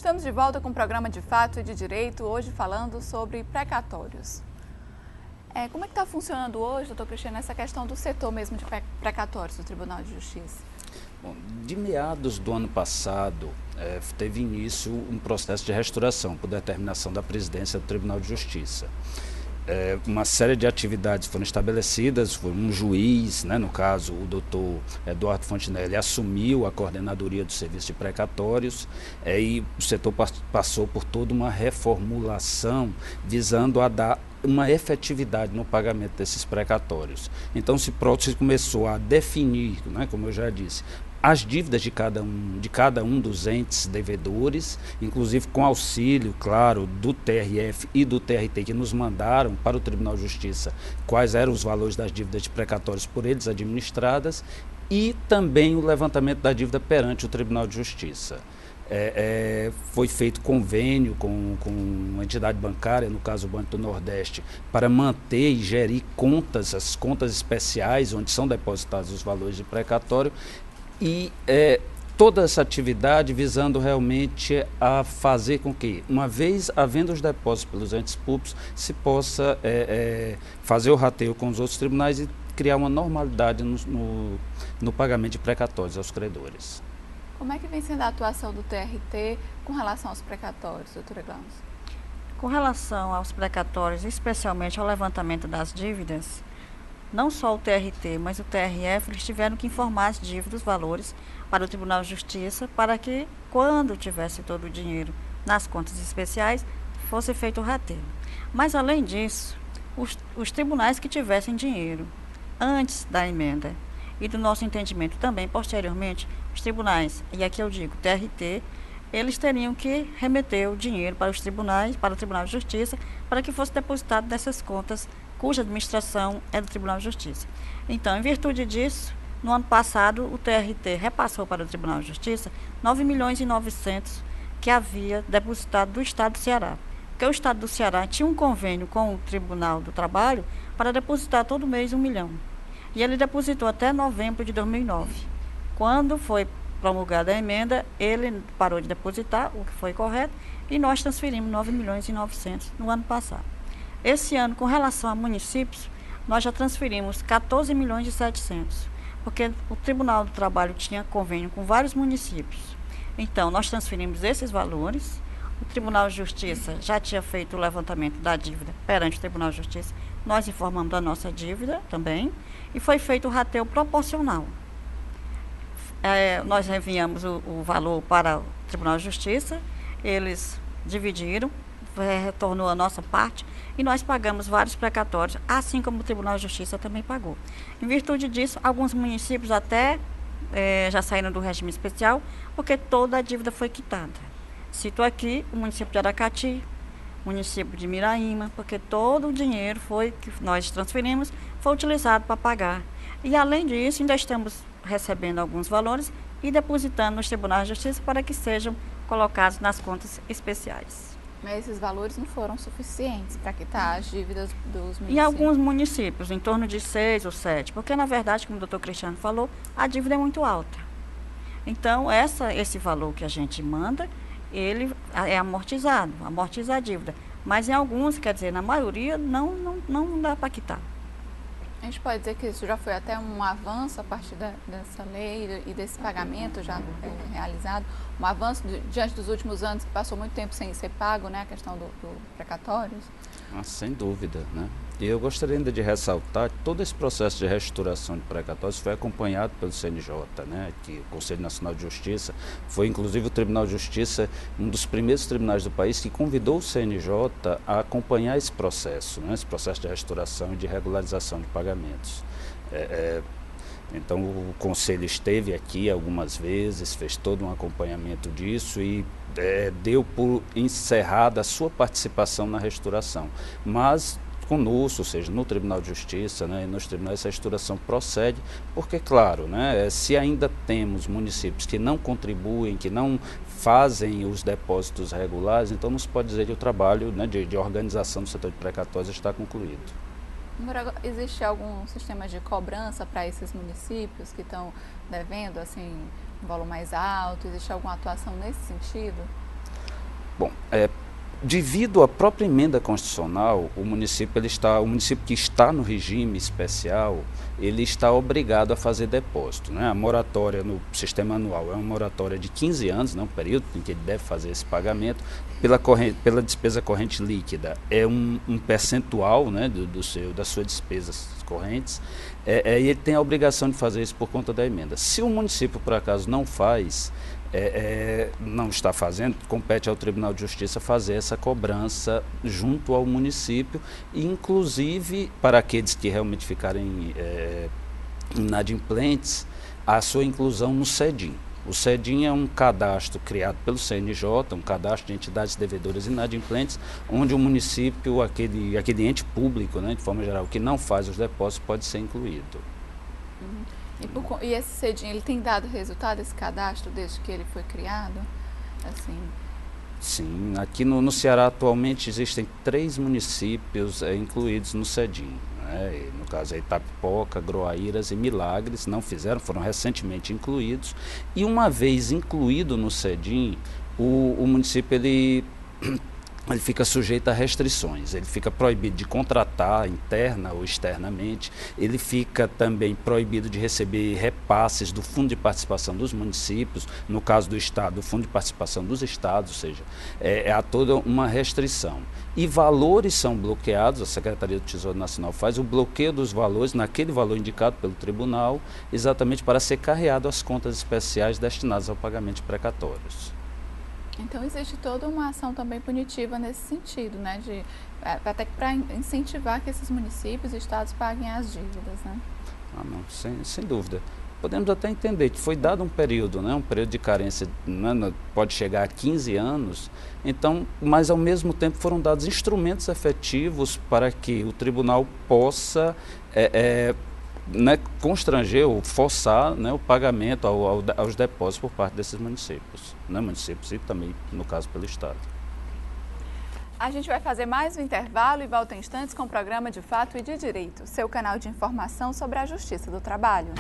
Estamos de volta com o programa de Fato e de Direito, hoje falando sobre precatórios. Como é que está funcionando hoje, doutor Cristiano, essa questão do setor mesmo de precatórios do Tribunal de Justiça? Bom, de meados do ano passado, teve início um processo de restauração por determinação da presidência do Tribunal de Justiça. Uma série de atividades foram estabelecidas, foi um juiz, no caso o doutor Eduardo Fontinelli, assumiu a coordenadoria do serviço de precatórios e o setor passou por toda uma reformulação visando a dar uma efetividade no pagamento desses precatórios. Então se começou a definir, como eu já disse, as dívidas de cada um dos entes devedores, inclusive com auxílio, claro, do TRF e do TRT, que nos mandaram para o Tribunal de Justiça quais eram os valores das dívidas de precatórios por eles administradas, e também o levantamento da dívida perante o Tribunal de Justiça. Foi feito convênio com uma entidade bancária, no caso o Banco do Nordeste, para manter e gerir as contas especiais, onde são depositados os valores de precatório, e toda essa atividade visando realmente a fazer com que, uma vez havendo os depósitos pelos entes públicos, se possa fazer o rateio com os outros tribunais e criar uma normalidade no pagamento de precatórios aos credores. Como é que vem sendo a atuação do TRT com relação aos precatórios, doutora Glaucia? Com relação aos precatórios, especialmente ao levantamento das dívidas, não só o TRT, mas o TRF, eles tiveram que informar as dívidas, os valores, para o Tribunal de Justiça, para que, quando tivesse todo o dinheiro nas contas especiais, fosse feito o rateio. Mas, além disso, os tribunais que tivessem dinheiro antes da emenda e do nosso entendimento também, posteriormente, os tribunais, e aqui eu digo TRT, eles teriam que remeter o dinheiro para os tribunais, para o Tribunal de Justiça, para que fosse depositado nessas contas cuja administração é do Tribunal de Justiça. Então, em virtude disso, no ano passado, o TRT repassou para o Tribunal de Justiça 9.900.000 que havia depositado do Estado do Ceará. Porque o Estado do Ceará tinha um convênio com o Tribunal do Trabalho para depositar todo mês 1 milhão. E ele depositou até novembro de 2009. Quando foi promulgada a emenda, ele parou de depositar, o que foi correto, e nós transferimos 9.900.000 no ano passado. Esse ano, com relação a municípios, nós já transferimos 14.700.000, porque o Tribunal do Trabalho tinha convênio com vários municípios. Então, nós transferimos esses valores, o Tribunal de Justiça já tinha feito o levantamento da dívida perante o Tribunal de Justiça, nós informamos da nossa dívida também, e foi feito o rateio proporcional. Nós enviamos o valor para o Tribunal de Justiça, eles dividiram, retornou a nossa parte e nós pagamos vários precatórios, assim como o Tribunal de Justiça também pagou. Em virtude disso, alguns municípios até já saíram do regime especial, porque toda a dívida foi quitada. Cito aqui o município de Aracati, município de Miraíma, porque todo o dinheiro que nós transferimos foi utilizado para pagar. E além disso, ainda estamos recebendo alguns valores e depositando nos tribunais de justiça para que sejam colocados nas contas especiais. Mas esses valores não foram suficientes para quitar as dívidas dos municípios? Em alguns municípios, em torno de 6 ou 7, porque na verdade, como o doutor Cristiano falou, a dívida é muito alta. Então, esse valor que a gente manda, ele é amortizado, amortiza a dívida. Mas em alguns, quer dizer, na maioria, não dá para quitar. A gente pode dizer que isso já foi até um avanço a partir dessa lei e desse pagamento já realizado, um avanço diante dos últimos anos, que passou muito tempo sem ser pago, a questão do precatórios? Sem dúvida, E eu gostaria ainda de ressaltar que todo esse processo de reestruturação de precatórios foi acompanhado pelo CNJ, que o Conselho Nacional de Justiça foi, inclusive, o Tribunal de Justiça, um dos primeiros tribunais do país que convidou o CNJ a acompanhar esse processo de reestruturação e de regularização de pagamentos. Então, o Conselho esteve aqui algumas vezes, fez todo um acompanhamento disso e deu por encerrada a sua participação na reestruturação. Mas conosco, ou seja, no Tribunal de Justiça e nos tribunais, essa reestruturação procede, porque, claro, se ainda temos municípios que não contribuem, que não fazem os depósitos regulares, então não se pode dizer que o trabalho de organização do setor de precatórios está concluído. Agora, existe algum sistema de cobrança para esses municípios que estão devendo, um valor mais alto? Existe alguma atuação nesse sentido? Bom, devido à própria emenda constitucional, o município que está no regime especial, ele está obrigado a fazer depósito, né? A moratória no sistema anual é uma moratória de 15 anos, né? Um período em que ele deve fazer esse pagamento. Pela despesa corrente líquida, é um percentual, né, das suas despesas correntes, e ele tem a obrigação de fazer isso por conta da emenda. Se o município, por acaso, não faz, não está fazendo, compete ao Tribunal de Justiça fazer essa cobrança junto ao município, inclusive para aqueles que realmente ficarem inadimplentes, a sua inclusão no CEDIM. O CEDIM é um cadastro criado pelo CNJ, um cadastro de entidades devedoras inadimplentes, onde o município, aquele ente público, né, de forma geral, que não faz os depósitos, pode ser incluído. E esse CEDIM, ele tem dado resultado, esse cadastro, desde que ele foi criado? Assim... Sim, aqui no Ceará atualmente existem 3 municípios incluídos no CEDIM. No caso é Itapipoca, Groaíras e Milagres, não fizeram, foram recentemente incluídos. E uma vez incluído no CEDIM, o município ele fica sujeito a restrições, ele fica proibido de contratar interna ou externamente, ele fica também proibido de receber repasses do Fundo de Participação dos municípios, no caso do Estado, o Fundo de Participação dos Estados, ou seja, há toda uma restrição. E valores são bloqueados, a Secretaria do Tesouro Nacional faz o bloqueio dos valores naquele valor indicado pelo tribunal, exatamente para ser carreado às contas especiais destinadas ao pagamento de precatórios. Então existe toda uma ação também punitiva nesse sentido, né? Até para incentivar que esses municípios e estados paguem as dívidas, né? Não, sem dúvida. Podemos até entender que foi dado um período, né? Um período de carência, né? Pode chegar a 15 anos, então, mas ao mesmo tempo foram dados instrumentos efetivos para que o tribunal possa né, constranger ou forçar, né, o pagamento aos depósitos por parte desses municípios, né, municípios e também, no caso, pelo Estado. A gente vai fazer mais um intervalo e volta em instantes com o programa De Fato e de Direito, seu canal de informação sobre a Justiça do Trabalho.